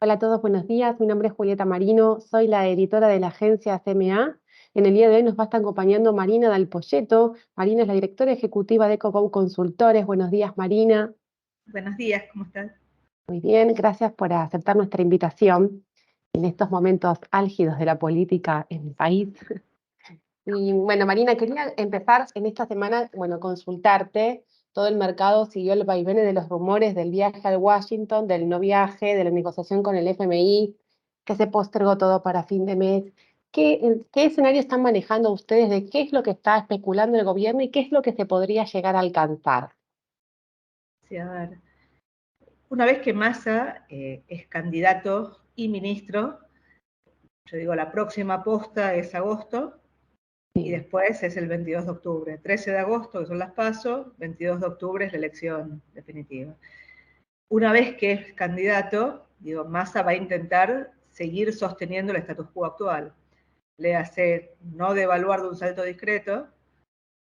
Hola a todos, buenos días. Mi nombre es Julieta Marino, soy la editora de la agencia CMA. En el día de hoy nos va a estar acompañando Marina Dal Poyetto. Marina es la directora ejecutiva de EcoGo Consultores. Buenos días, Marina. Buenos días, ¿cómo estás? Muy bien, gracias por aceptar nuestra invitación en estos momentos álgidos de la política en el país. Y bueno, Marina, quería empezar en esta semana, consultarte. Todo el mercado siguió el vaivén de los rumores del viaje a Washington, del no viaje, de la negociación con el FMI, que se postergó todo para fin de mes. ¿Qué escenario están manejando ustedes de qué es lo que está especulando el gobierno y qué es lo que se podría llegar a alcanzar? Sí, a ver. Una vez que Massa es candidato y ministro, yo digo, la próxima posta es agosto y Sí. después es el 22 de octubre. 13 de agosto, que son las PASO, 22 de octubre es la elección definitiva. Una vez que es candidato, digo, Massa va a intentar seguir sosteniendo el status quo actual. Le hace no devaluar de un salto discreto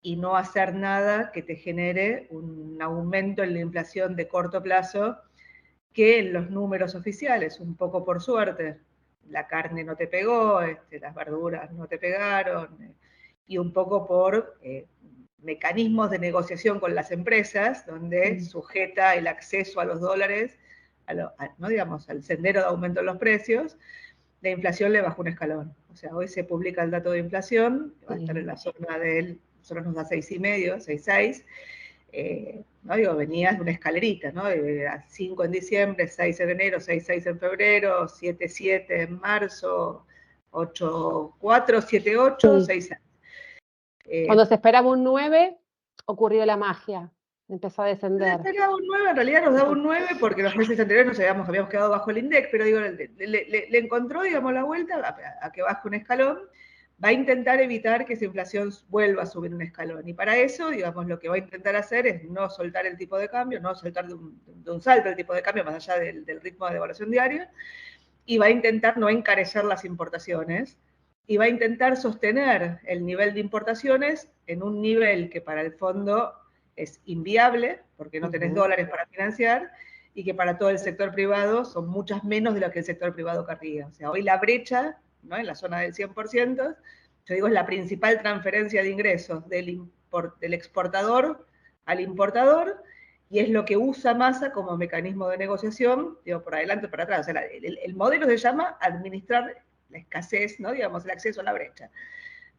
y no hacer nada que te genere un aumento en la inflación de corto plazo, que en los números oficiales, un poco por suerte, la carne no te pegó, las verduras no te pegaron, y un poco por mecanismos de negociación con las empresas, donde sujeta el acceso a los dólares, no digamos, al sendero de aumento en los precios, la inflación le bajó un escalón. O sea, hoy se publica el dato de inflación, va a estar en la zona del, solo nos da 6,5, 6,6. No digo, venías de una escalerita, ¿no? De 5 en diciembre, 6 en enero, 6,6 en febrero, 7,7 en marzo, 8,4, 7,8, Sí. 6,6. Cuando se esperaba un 9, ocurrió la magia, empezó a descender. Esperaba un 9, en realidad nos daba un 9 porque los meses anteriores nos habíamos quedado bajo el INDEC, pero digo, le encontró, digamos, la vuelta a que baje un escalón. Va a intentar evitar que esa inflación vuelva a subir un escalón. Y para eso, digamos, lo que va a intentar hacer es no soltar el tipo de cambio, no soltar de un salto el tipo de cambio más allá del ritmo de devaluación diaria, y va a intentar no encarecer las importaciones, y va a intentar sostener el nivel de importaciones en un nivel que para el fondo es inviable, porque no tenés dólares para financiar, y que para todo el sector privado son muchas menos de lo que el sector privado querría. O sea, hoy la brecha, ¿no?, en la zona del 100%, yo digo, es la principal transferencia de ingresos del exportador al importador, y es lo que usa Massa como mecanismo de negociación, digo, por adelante o por atrás. O sea, el modelo se llama administrar la escasez, ¿no?, digamos, el acceso a la brecha.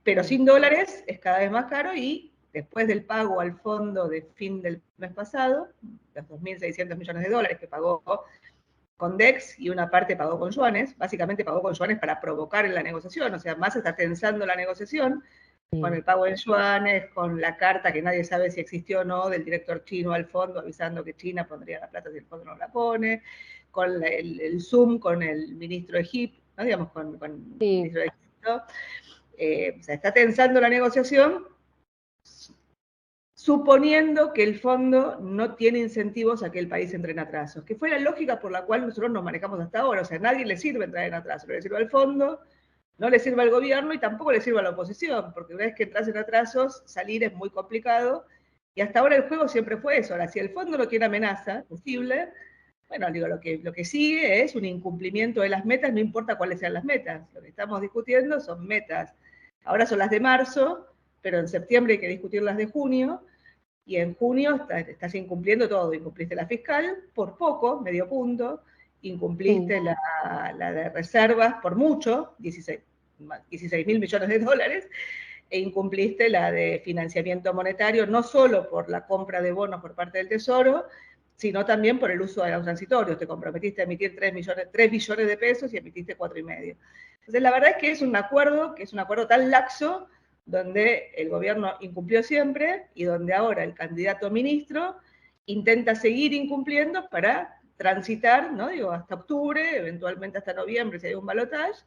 Pero sin dólares es cada vez más caro, y después del pago al fondo de fin del mes pasado, los 2.600 millones de dólares que pagó con DEX y una parte pagó con yuanes, básicamente pagó con yuanes para provocar en la negociación. O sea, Massa está tensando la negociación con el pago en yuanes, con la carta que nadie sabe si existió o no del director chino al fondo avisando que China pondría la plata si el fondo no la pone, con el Zoom con el ministro de Egipto, ¿no?, digamos, con el ministro de Egipto. O sea, está tensando la negociación, suponiendo que el fondo no tiene incentivos a que el país entre en atrasos, que fue la lógica por la cual nosotros nos manejamos hasta ahora. O sea, a nadie le sirve entrar en atrasos, no le sirve al fondo, no le sirve al gobierno y tampoco le sirve a la oposición, porque una vez que entras en atrasos, salir es muy complicado, y hasta ahora el juego siempre fue eso. Ahora, si el fondo no tiene amenaza posible, bueno, digo, lo que sigue es un incumplimiento de las metas, no importa cuáles sean las metas. Lo que estamos discutiendo son metas. Ahora son las de marzo, pero en septiembre hay que discutir las de junio, y en junio estás incumpliendo todo. Incumpliste la fiscal por poco, medio punto, incumpliste la de reservas por mucho, 16.000 millones de dólares, e incumpliste la de financiamiento monetario, no solo por la compra de bonos por parte del Tesoro, sino también por el uso de los transitorios. Te comprometiste a emitir 3 billones de pesos y emitiste 4,5. Entonces, la verdad es que es un acuerdo tan laxo, donde el gobierno incumplió siempre y donde ahora el candidato ministro intenta seguir incumpliendo para transitar, ¿no?, digo, hasta octubre, eventualmente hasta noviembre si hay un balotaje,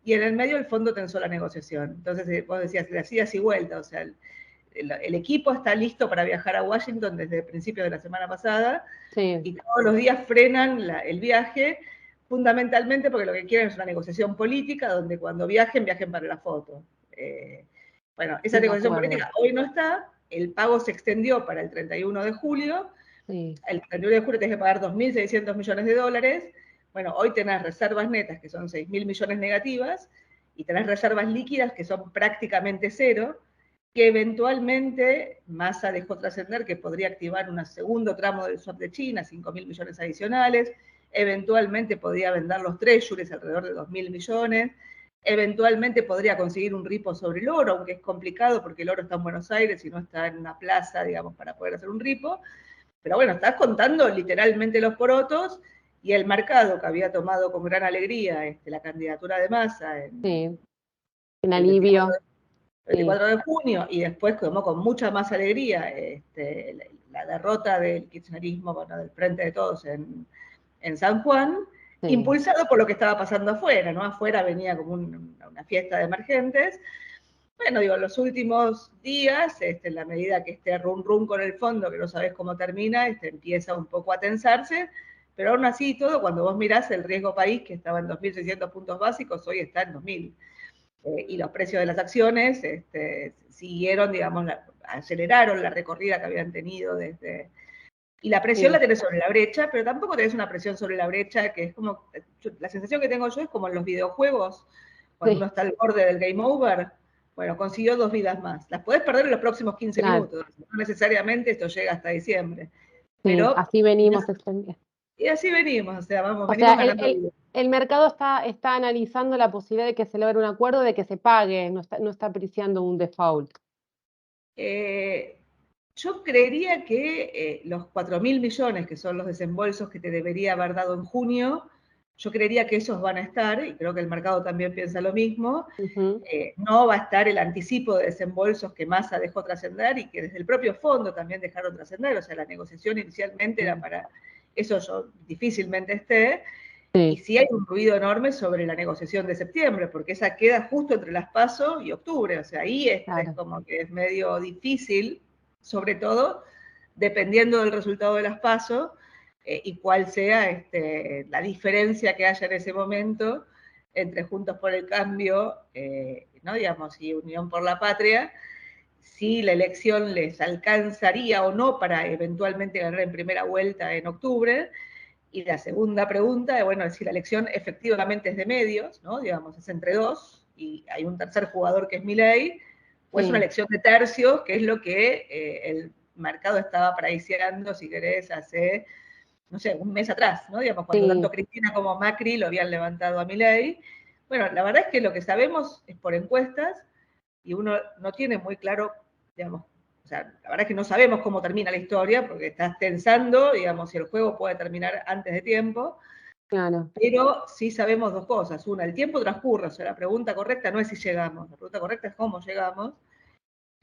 y en el medio el fondo tensó la negociación. Entonces, vos decías, las idas y vueltas. O sea, el equipo está listo para viajar a Washington desde principios de la semana pasada, y todos los días frenan el viaje, fundamentalmente porque lo que quieren es una negociación política, donde cuando viajen para la foto. Bueno, esa negociación política hoy no está, el pago se extendió para el 31 de julio, el 31 de julio tenés que pagar 2.600 millones de dólares, Bueno, hoy tenés reservas netas, que son 6.000 millones negativas, y tenés reservas líquidas, que son prácticamente cero, que eventualmente Massa dejó trascender que podría activar un segundo tramo del swap de China, 5.000 millones adicionales, eventualmente podría vender los treasuries alrededor de 2.000 millones, eventualmente podría conseguir un ripo sobre el oro, aunque es complicado porque el oro está en Buenos Aires y no está en una plaza, digamos, para poder hacer un ripo. Pero bueno, estás contando literalmente los porotos, y el mercado, que había tomado con gran alegría la candidatura de Massa Sí, un el 24, alivio. el Sí, 24 de junio, y después tomó con mucha más alegría la derrota del kirchnerismo, bueno, del Frente de Todos en San Juan, sí. impulsado por lo que estaba pasando afuera, ¿no? Afuera venía como una fiesta de emergentes. Bueno, digo, los últimos días, en la medida que este rum con el fondo, que no sabes cómo termina, empieza un poco a tensarse, pero aún así todo, cuando vos mirás el riesgo país, que estaba en 2.600 puntos básicos, hoy está en 2.000. Y los precios de las acciones siguieron, digamos, aceleraron la recorrida que habían tenido desde... Y la presión la Sí, tenés sobre la brecha, pero tampoco tenés una presión sobre la brecha que es como... La sensación que tengo yo es como en los videojuegos, cuando uno sí, está al borde del game over. Bueno, consiguió 2 vidas más. Las podés perder en los próximos 15 claro. minutos. No necesariamente esto llega hasta diciembre. Sí, Pero, así venimos extendiendo. y así venimos, o sea, vamos, O sea, venimos ganando vidas. el mercado está analizando la posibilidad de que se logre un acuerdo, de que se pague, no está apreciando un default. Yo creería que los 4.000 millones, que son los desembolsos que te debería haber dado en junio, yo creería que esos van a estar, y creo que el mercado también piensa lo mismo. Ujú. No va a estar el anticipo de desembolsos que Massa dejó trascender y que desde el propio fondo también dejaron trascender. O sea, la negociación inicialmente era para eso, yo difícilmente esté. Y Sí, sí hay un ruido enorme sobre la negociación de septiembre, porque esa queda justo entre las PASO y octubre. O sea, ahí es claro. como que es medio difícil, sobre todo dependiendo del resultado de las PASO y cuál sea la diferencia que haya en ese momento entre Juntos por el Cambio, ¿no? Digamos, y Unión por la Patria, si la elección les alcanzaría o no para eventualmente ganar en primera vuelta en octubre. Y la segunda pregunta, bueno, si la elección efectivamente es de medios, ¿no? Digamos, es entre dos, y hay un tercer jugador que es Milei, o es una Sí, elección de tercios, que es lo que el mercado estaba priceando, si querés, hace, no sé, un mes atrás, ¿no? Digamos, cuando tanto sí, Cristina como Macri lo habían levantado a Milei. Bueno, la verdad es que lo que sabemos es por encuestas, y uno no tiene muy claro, digamos, o sea, la verdad es que no sabemos cómo termina la historia, porque estás pensando, digamos, si el juego puede terminar antes de tiempo, claro. pero sí sabemos dos cosas. Una, el tiempo transcurre, o sea, la pregunta correcta no es si llegamos, la pregunta correcta es cómo llegamos,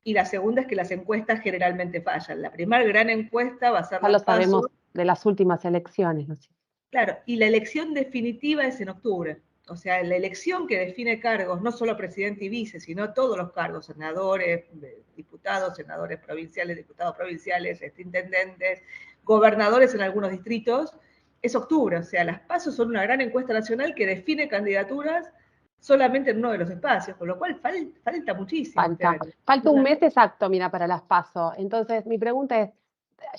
y la segunda es que las encuestas generalmente fallan. La primera gran encuesta va a ser Ya lo las sabemos PASO, de las últimas elecciones, ¿no es cierto? claro, y la elección definitiva es en octubre. O sea, la elección que define cargos, no solo presidente y vice, sino todos los cargos, senadores, diputados, senadores provinciales, diputados provinciales, intendentes, gobernadores en algunos distritos, es octubre. O sea, las PASO son una gran encuesta nacional que define candidaturas solamente en uno de los espacios, con lo cual falta muchísimo este Falta, año. falta un mes exacto, mira, para las PASO. Entonces, mi pregunta es,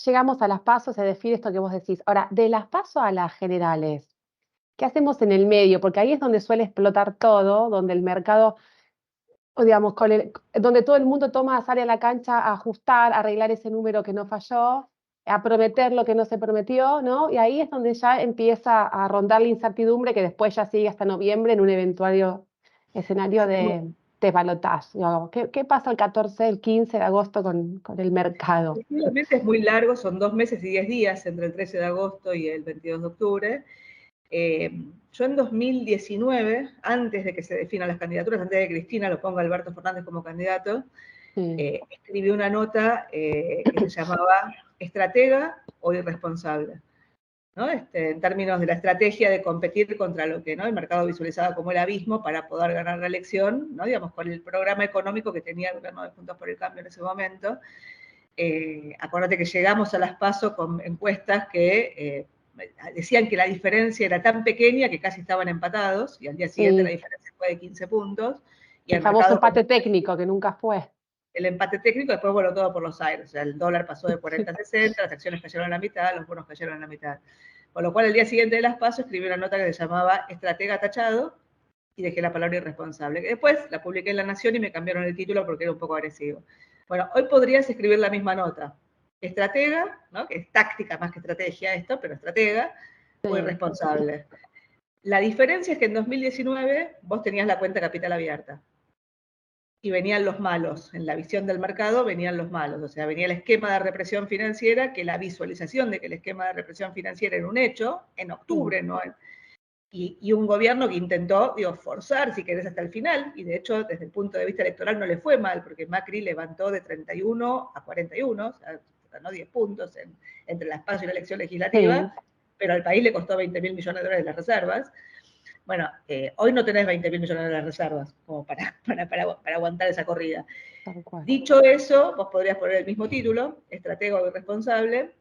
llegamos a las PASO, se define esto que vos decís. Ahora, de las PASO a las generales, ¿qué hacemos en el medio? Porque ahí es donde suele explotar todo, donde el mercado, o digamos, donde todo el mundo sale a la cancha a ajustar, a arreglar ese número que no falló, a prometer lo que no se prometió, ¿no? Y ahí es donde ya empieza a rondar la incertidumbre que después ya sigue hasta noviembre en un eventual escenario de balotaje. Digamos. ¿Qué pasa el 14, el 15 de agosto con el mercado? Efectivamente es muy largo, son 2 meses y 10 días entre el 13 de agosto y el 22 de octubre. Yo en 2019, antes de que se definan las candidaturas, antes de que Cristina lo ponga Alberto Fernández como candidato, Sí, escribí una nota que se llamaba Estratega o Irresponsable, ¿no? En términos de la estrategia de competir contra lo que, ¿no?, el mercado visualizaba como el abismo para poder ganar la elección, ¿no?, digamos, con el programa económico que tenía el gobierno de Juntos por el Cambio en ese momento. Acuérdate que llegamos a las PASO con encuestas que decían que la diferencia era tan pequeña que casi estaban empatados, y al día siguiente la sí. diferencia fue de 15 puntos, y El el famoso mercado, empate técnico que nunca fue. el empate técnico, después voló todo por los aires. O sea, el dólar pasó de 40 a 60, las acciones cayeron a la mitad, los bonos cayeron a la mitad. Con lo cual, el día siguiente de las PASO escribí una nota que se llamaba Estratega tachado y dejé la palabra irresponsable. Que después la publiqué en La Nación y me cambiaron el título porque era un poco agresivo. Bueno, hoy podrías escribir la misma nota. Estratega, ¿no? Que es táctica más que estrategia esto, pero estratega, o Sí. irresponsable. La diferencia es que en 2019 vos tenías la cuenta capital abierta y venían los malos. En la visión del mercado venían los malos. O sea, venía el esquema de represión financiera, que la visualización de que el esquema de represión financiera era un hecho, en octubre, ¿no? Y un gobierno que intentó, digo, forzar, si querés, hasta el final, y de hecho, desde el punto de vista electoral no le fue mal, porque Macri levantó de 31 a 41, o sea, ganó 10 puntos entre las PASO y la elección legislativa, Sí. pero al país le costó 20 mil millones de dólares las reservas. Bueno, hoy no tenés 20 mil millones de dólares de reservas como para aguantar esa corrida. Tal cual. Dicho eso, vos podrías poner el mismo título, estratega o irresponsable.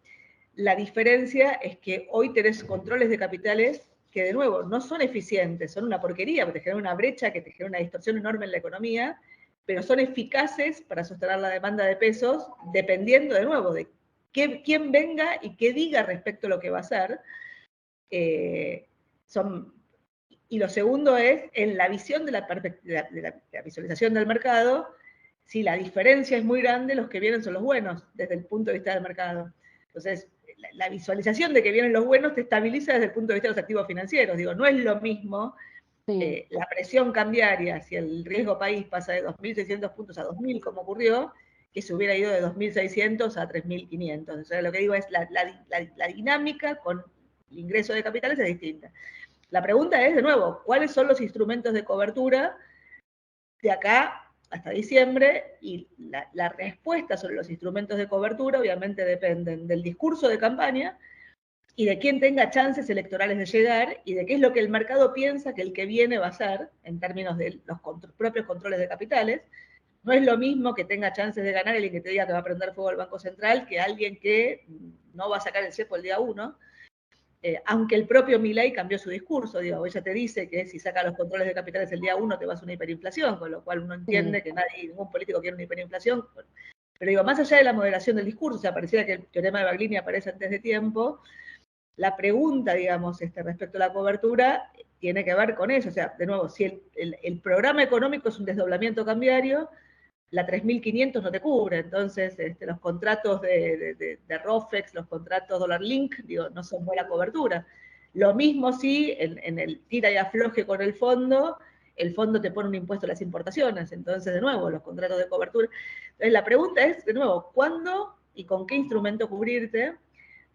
La diferencia es que hoy tenés controles de capitales que, de nuevo, no son eficientes, son una porquería, porque te generan una brecha, que te genera una distorsión enorme en la economía, pero son eficaces para sostener la demanda de pesos, dependiendo, de nuevo, de quién venga y qué diga respecto a lo que va a hacer. Y lo segundo es, en la visión de la visualización del mercado, si la diferencia es muy grande, los que vienen son los buenos, desde el punto de vista del mercado. Entonces, la visualización de que vienen los buenos te estabiliza desde el punto de vista de los activos financieros. Digo, no es lo mismo la presión cambiaria, si el riesgo país pasa de 2.600 puntos a 2.000, como ocurrió, que se hubiera ido de 2.600 a 3.500. O sea, lo que digo es, la dinámica con el ingreso de capitales es distinta. La pregunta es, de nuevo, ¿cuáles son los instrumentos de cobertura de acá hasta diciembre? Y la respuesta sobre los instrumentos de cobertura obviamente dependen del discurso de campaña y de quién tenga chances electorales de llegar y de qué es lo que el mercado piensa que el que viene va a ser en términos de los propios controles de capitales. No es lo mismo que tenga chances de ganar alguien que te diga que va a prender fuego al Banco Central que alguien que no va a sacar el cepo el día 1. Aunque el propio Milei cambió su discurso, digo, ella te dice que si saca los controles de capitales el día 1 te vas a una hiperinflación, con lo cual uno entiende que ningún político quiere una hiperinflación. Pero digo, más allá de la moderación del discurso, o sea, pareciera que el teorema de Baglini aparece antes de tiempo, la pregunta, digamos, respecto a la cobertura tiene que ver con eso. O sea, de nuevo, si el programa económico es un desdoblamiento cambiario, la 3.500 no te cubre, entonces los contratos de ROFEX, los contratos Dollar Link, digo, no son buena cobertura. Lo mismo si en el tira y afloje con el fondo te pone un impuesto a las importaciones, entonces de nuevo, los contratos de cobertura. Entonces la pregunta es, de nuevo, ¿cuándo y con qué instrumento cubrirte?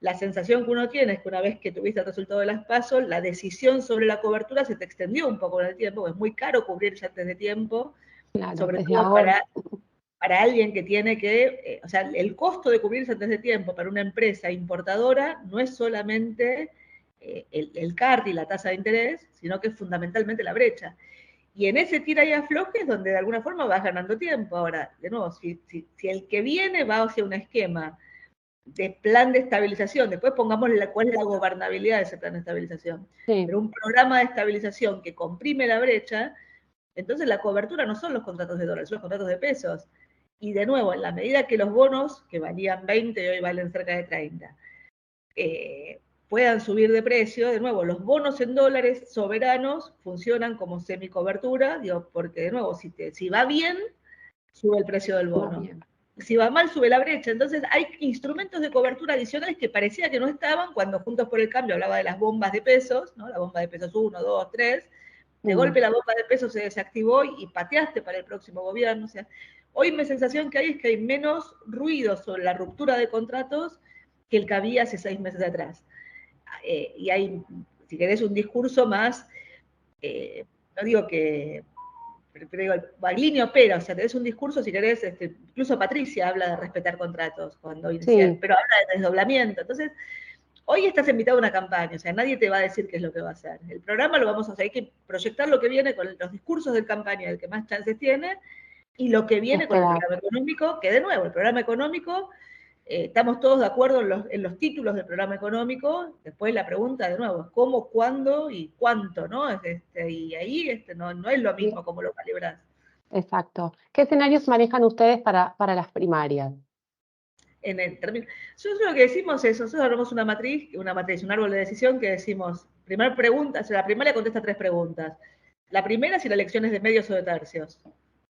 La sensación que uno tiene es que una vez que tuviste el resultado de las PASO, la decisión sobre la cobertura se te extendió un poco en el tiempo, es muy caro cubrirse antes de tiempo, Claro, sobre desde todo ahora. para alguien que tiene que, o sea, el costo de cubrirse antes de tiempo para una empresa importadora no es solamente el CART y la tasa de interés, sino que es fundamentalmente la brecha. Y en ese tira y afloje es donde de alguna forma vas ganando tiempo. Ahora, de nuevo, si el que viene va hacia un esquema de plan de estabilización, después pongamos cuál es la gobernabilidad de ese plan de estabilización, pero un programa de estabilización que comprime la brecha, entonces la cobertura no son los contratos de dólares, son los contratos de pesos. Y de nuevo, en la medida que los bonos, que valían 20 y hoy valen cerca de 30, puedan subir de precio, de nuevo, los bonos en dólares soberanos funcionan como semicobertura, digo, porque de nuevo, si va bien, sube el precio del bono. Si va mal, sube la brecha. Entonces hay instrumentos de cobertura adicionales que parecía que no estaban cuando Juntos por el Cambio hablaba de las bombas de pesos, ¿no? La bomba de pesos 1, 2, 3. De golpe la bomba de pesos se desactivó y pateaste para el próximo gobierno. O sea, hoy mi sensación que hay es que hay menos ruido sobre la ruptura de contratos que el que había hace 6 meses atrás. Y hay, si querés, un discurso más, no digo que, pero digo, Baglini opera, o sea, tenés un discurso, si querés, incluso Patricia habla de respetar contratos cuando inicia, pero habla de desdoblamiento. Entonces, hoy estás invitado a una campaña, o sea, nadie te va a decir qué es lo que va a hacer. El programa lo vamos a hacer, hay que proyectar lo que viene con los discursos de campaña, el que más chances tiene, y lo que viene con el programa económico, que de nuevo, el programa económico, estamos todos de acuerdo en los títulos del programa económico, después la pregunta de nuevo es cómo, cuándo y cuánto, ¿no? Y ahí no es lo mismo como lo calibras. Exacto. ¿Qué escenarios manejan ustedes para las primarias? en el término. Nosotros lo que decimos es, nosotros armamos una matriz, un árbol de decisión que decimos, primera pregunta, o sea, la primaria contesta 3 preguntas. La primera, si la elección es de medios o de tercios.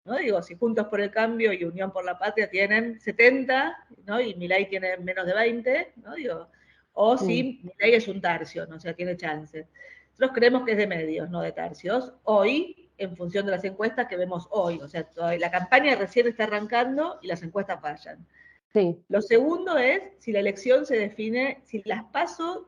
¿No? Digo, si Juntos por el Cambio y Unión por la Patria tienen 70, ¿no? Y Milei tiene menos de 20, ¿no? Digo, o si Milei es un tercio, ¿no? O sea, tiene chance. Nosotros creemos que es de medios, no de tercios. Hoy, en función de las encuestas que vemos hoy, o sea, la campaña recién está arrancando y las encuestas fallan. Sí. Lo segundo es si la elección se define, si las PASO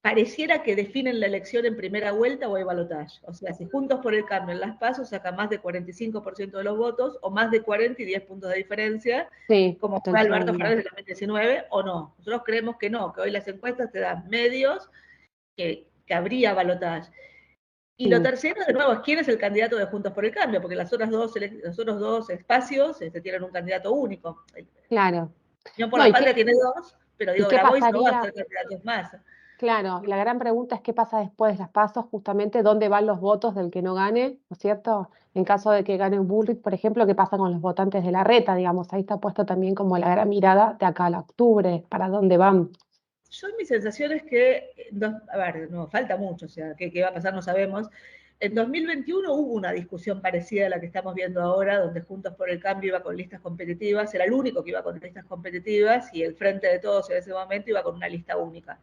pareciera que definen la elección en primera vuelta o hay balotaje. O sea, si Juntos por el Cambio en las PASO saca más de 45% de los votos, o más de 40 y 10 puntos de diferencia, Sí, como fue Alberto Fernández en 2019, o no. Nosotros creemos que no, que hoy las encuestas te dan medios que habría balotaje. Y lo tercero, de nuevo, es quién es el candidato de Juntos por el Cambio, porque los otros dos espacios tienen un candidato único. Claro. Unión por la Patria tiene 2, pero digo, Grabois no va a ser candidatos más. Claro, la gran pregunta es qué pasa después de las PASO, justamente dónde van los votos del que no gane, ¿no es cierto? En caso de que gane Bullrich, por ejemplo, qué pasa con los votantes de la reta, digamos, ahí está puesto también como la gran mirada de acá al octubre, para dónde van. Yo mi sensación es que, a ver, no, falta mucho, o sea, qué va a pasar no sabemos. En 2021 hubo una discusión parecida a la que estamos viendo ahora, donde Juntos por el Cambio iba con listas competitivas, era el único que iba con listas competitivas, y el Frente de Todos en ese momento iba con una lista única.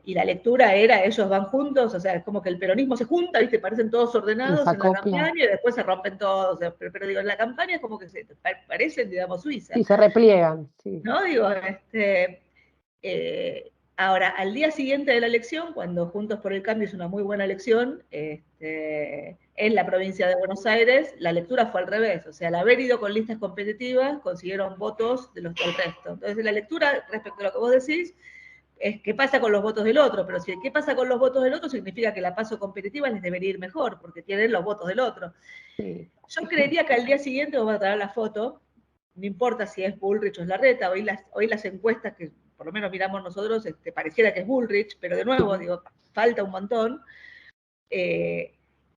Y la lectura era, ellos van juntos, o sea, es como que el peronismo se junta, ¿viste? Parecen todos ordenados en la campaña y después se rompen todos, o sea, pero digo, en la campaña es como que parecen, digamos, Suiza. Sí, se repliegan, sí. ¿No? Digo, ahora, al día siguiente de la elección, cuando Juntos por el Cambio es una muy buena elección, en la provincia de Buenos Aires, la lectura fue al revés. O sea, al haber ido con listas competitivas, consiguieron votos de los del resto. Entonces, la lectura, respecto a lo que vos decís, es qué pasa con los votos del otro, pero si qué pasa con los votos del otro significa que la PASO competitiva les debería ir mejor, porque tienen los votos del otro. Sí. Yo creería que al día siguiente vamos a traer la foto, no importa si es Bullrich o es Larreta, hoy las encuestas que por lo menos miramos nosotros, pareciera que es Bullrich, pero de nuevo, digo, falta un montón.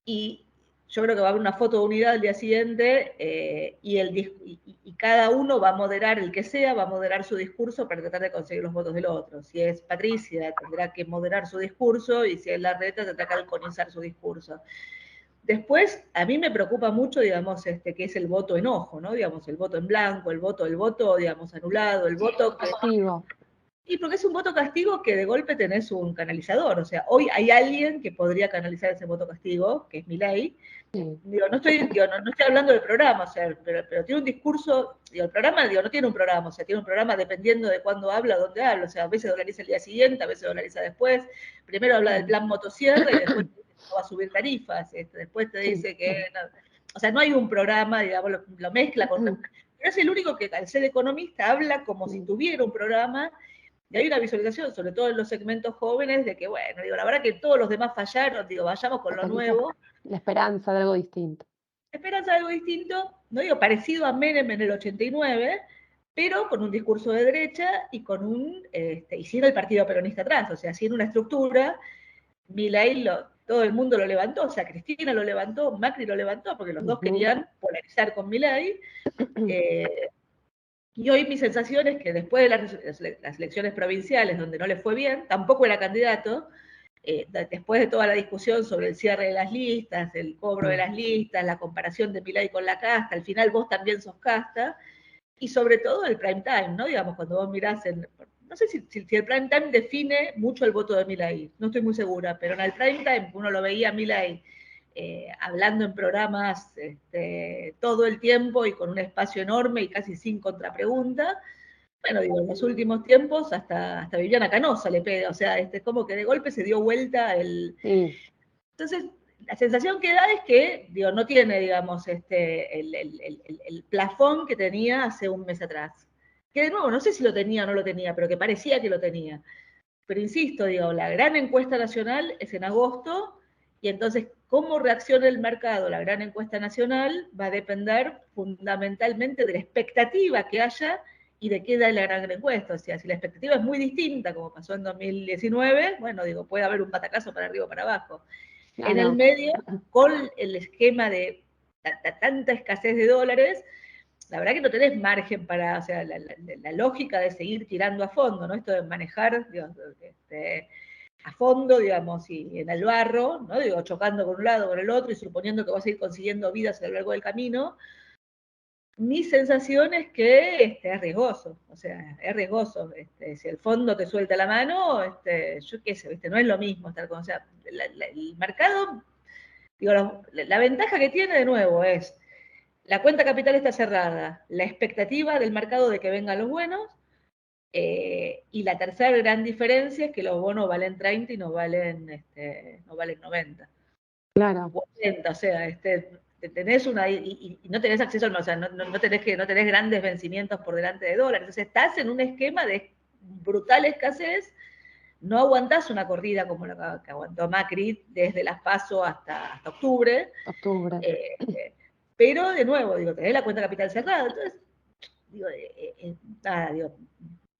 Y yo creo que va a haber una foto de unidad al día siguiente y cada uno va a moderar, el que sea, va a moderar su discurso para tratar de conseguir los votos del otro. Si es Patricia, tendrá que moderar su discurso, y si es Larreta, tendrá que alconizar su discurso. Después, a mí me preocupa mucho, digamos, que es el voto enojo, ¿no? Digamos, el voto en blanco, el voto, digamos, anulado, el voto que... Castigo. Y porque es un voto castigo que de golpe tenés un canalizador. O sea, hoy hay alguien que podría canalizar ese voto castigo, que es Milei. Sí. Digo, no estoy hablando del programa, o sea, pero tiene un discurso, digo, el programa, no tiene un programa, o sea, tiene un programa dependiendo de cuándo habla, dónde habla, o sea, a veces dolariza el día siguiente, a veces dolariza después, primero habla del plan motosierra y después no va a subir tarifas, después te dice que, no, o sea, no hay un programa, digamos, lo mezcla con... Pero es el único que al ser economista habla como si tuviera un programa. Y hay una visualización, sobre todo en los segmentos jóvenes, de que, bueno, digo, la verdad que todos los demás fallaron, digo, vayamos con lo nuevo. La esperanza de algo distinto. Esperanza de algo distinto, no digo parecido a Menem en el 89, pero con un discurso de derecha y con y sin el partido peronista atrás, o sea, sin una estructura. Milei todo el mundo lo levantó, o sea, Cristina lo levantó, Macri lo levantó, porque los dos querían polarizar con Milei. Y hoy mi sensación es que después de las elecciones provinciales, donde no le fue bien, tampoco era candidato, después de toda la discusión sobre el cierre de las listas, el cobro de las listas, la comparación de Milei con la casta, al final vos también sos casta, y sobre todo el prime time, ¿no? Digamos, cuando vos mirás no sé si el prime time define mucho el voto de Milei, no estoy muy segura, pero en el prime time uno lo veía a Milei hablando en programas todo el tiempo y con un espacio enorme y casi sin contrapregunta. Bueno, digo, en los últimos tiempos hasta Viviana Canosa le pega, o sea, es como que de golpe se dio vuelta el... Sí. Entonces, la sensación que da es que, digo, no tiene, digamos, el plafón que tenía hace un mes atrás. Que de nuevo, no sé si lo tenía o no lo tenía, pero que parecía que lo tenía. Pero insisto, digo, la gran encuesta nacional es en agosto, y entonces cómo reacciona el mercado, la gran encuesta nacional, va a depender fundamentalmente de la expectativa que haya y de qué da la gran encuesta. O sea, si la expectativa es muy distinta, como pasó en 2019, bueno, digo, puede haber un batacazo para arriba o para abajo. Claro. En el medio, con el esquema de tanta escasez de dólares, la verdad que no tenés margen para, o sea, la lógica de seguir tirando a fondo, ¿no? Esto de manejar, digamos, a fondo, digamos, y en el barro, ¿no? Digo, chocando con un lado, con el otro, y suponiendo que vas a ir consiguiendo vidas a lo largo del camino, mi sensación es que es riesgoso, o sea, es riesgoso. Si el fondo te suelta la mano, yo qué sé, no es lo mismo estar con, o sea, el mercado, digo, la ventaja que tiene de nuevo es, la cuenta capital está cerrada, la expectativa del mercado de que vengan los buenos, y la tercera gran diferencia es que los bonos valen 30 y no valen 90. Claro. 40, o sea, tenés una, y no tenés acceso, o sea, no tenés grandes vencimientos por delante de dólares. Entonces estás en un esquema de brutal escasez, no aguantás una corrida como la que aguantó Macri desde las PASO hasta octubre. Octubre. Pero de nuevo, digo, tenés la cuenta capital cerrada, entonces, digo, nada, digo,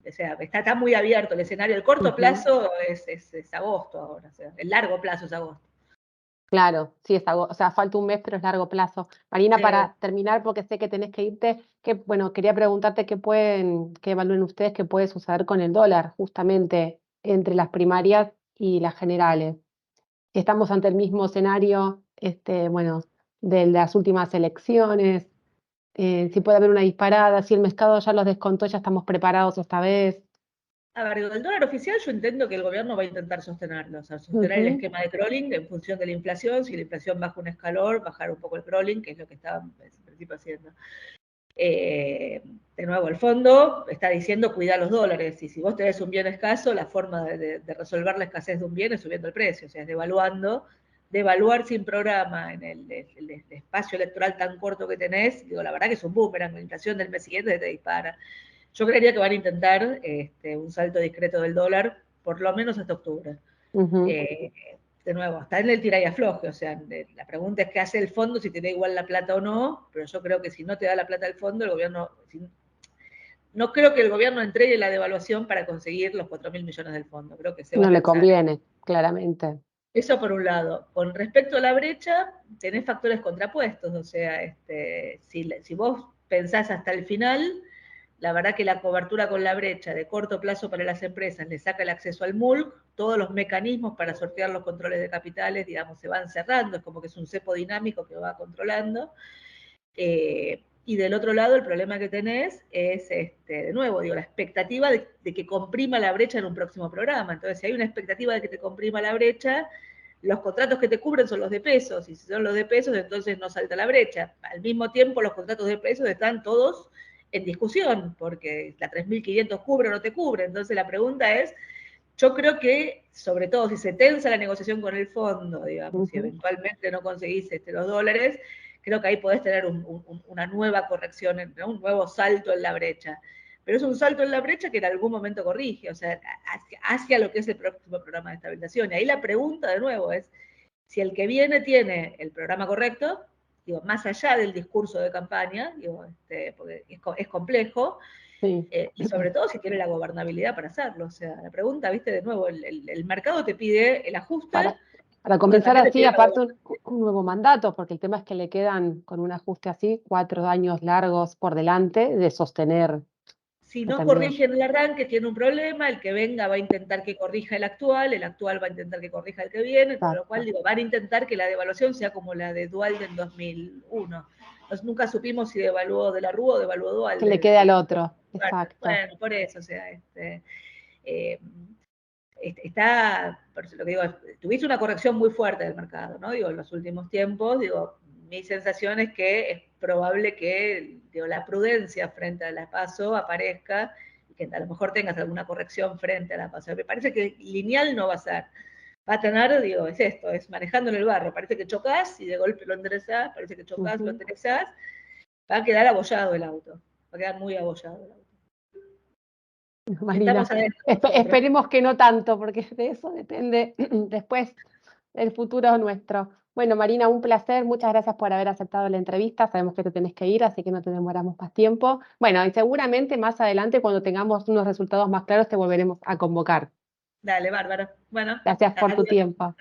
o sea, está muy abierto el escenario. El corto plazo es agosto ahora, o sea, el largo plazo es agosto. Claro, sí, o sea, falta un mes, pero es largo plazo. Marina, para terminar, porque sé que tenés que irte, bueno, quería preguntarte qué evalúen ustedes que puede suceder con el dólar, justamente entre las primarias y las generales. Estamos ante el mismo escenario, bueno, de las últimas elecciones, si puede haber una disparada, si el mercado ya los descontó, ya estamos preparados esta vez. A ver, el dólar oficial yo entiendo que el gobierno va a intentar sostenerlo, o sea, sostener el esquema de crawling en función de la inflación. Si la inflación baja un escalón, bajar un poco el crawling, que es lo que estaba en principio haciendo. De nuevo, el fondo está diciendo cuidar los dólares, y si vos tenés un bien escaso, la forma de resolver la escasez de un bien es subiendo el precio, o sea, es devaluar sin programa en el espacio electoral tan corto que tenés. Digo, la verdad que es un boomerang, la inflación del mes siguiente te dispara. Yo creería que van a intentar un salto discreto del dólar, por lo menos hasta octubre. De nuevo, está en el tira y afloje, o sea, la pregunta es qué hace el fondo, si te da igual la plata o no, pero yo creo que si no te da la plata el fondo, el gobierno, no creo que el gobierno entregue la devaluación para conseguir los 4.000 millones del fondo, creo que se va No a le pensar. conviene, claramente. Eso por un lado. Con respecto a la brecha, tenés factores contrapuestos, o sea, si vos pensás hasta el final, la verdad que la cobertura con la brecha de corto plazo para las empresas le saca el acceso al MULC, todos los mecanismos para sortear los controles de capitales, digamos, se van cerrando, es como que es un cepo dinámico que va controlando. Y del otro lado, el problema que tenés es, de nuevo, digo, la expectativa de que comprima la brecha en un próximo programa. Entonces, si hay una expectativa de que te comprima la brecha, los contratos que te cubren son los de pesos, y si son los de pesos, entonces no salta la brecha. Al mismo tiempo, los contratos de pesos están todos en discusión, porque la 3.500 cubre o no te cubre. Entonces la pregunta es, yo creo que, sobre todo si se tensa la negociación con el fondo, digamos, si eventualmente no conseguís los dólares, creo que ahí podés tener una nueva corrección, ¿no? Un nuevo salto en la brecha. Pero es un salto en la brecha que en algún momento corrige, o sea, hacia lo que es el próximo programa de estabilización. Y ahí la pregunta de nuevo es, si el que viene tiene el programa correcto, digo, más allá del discurso de campaña, digo, porque es complejo, Sí. y sobre todo si tiene la gobernabilidad para hacerlo. O sea, la pregunta, viste, de nuevo, el mercado te pide el ajuste, Para pero comenzar también te así, pide aparte un nuevo mandato, porque el tema es que le quedan, con un ajuste así, 4 años largos por delante de sostener. Si no corrige en el arranque, tiene un problema, el que venga va a intentar que corrija el actual va a intentar que corrija el que viene, con lo cual digo, van a intentar que la devaluación sea como la de Duhalde en 2001. Nunca supimos si devaluó de la Rúa o devaluó Duhalde. Que le quede al otro, exacto. Bueno, por eso, o sea, está, por eso lo que digo, tuviste una corrección muy fuerte del mercado, ¿no? Digo, en los últimos tiempos, digo, mi sensación es que es probable que, digo, la prudencia frente a la PASO aparezca y que a lo mejor tengas alguna corrección frente a la PASO. Me parece que lineal no va a ser. Va a tener, digo, es esto, es manejando en el barro. Parece que chocas y de golpe lo enderezás, parece que chocas, lo enderezás, va a quedar abollado el auto, va a quedar muy abollado el auto. Marina, esperemos que no tanto, porque de eso depende después el futuro nuestro. Bueno, Marina, un placer, muchas gracias por haber aceptado la entrevista, sabemos que te tenés que ir, así que no te demoramos más tiempo. Bueno, y seguramente más adelante, cuando tengamos unos resultados más claros, te volveremos a convocar. Dale, bárbaro. Bueno, gracias por tu tiempo.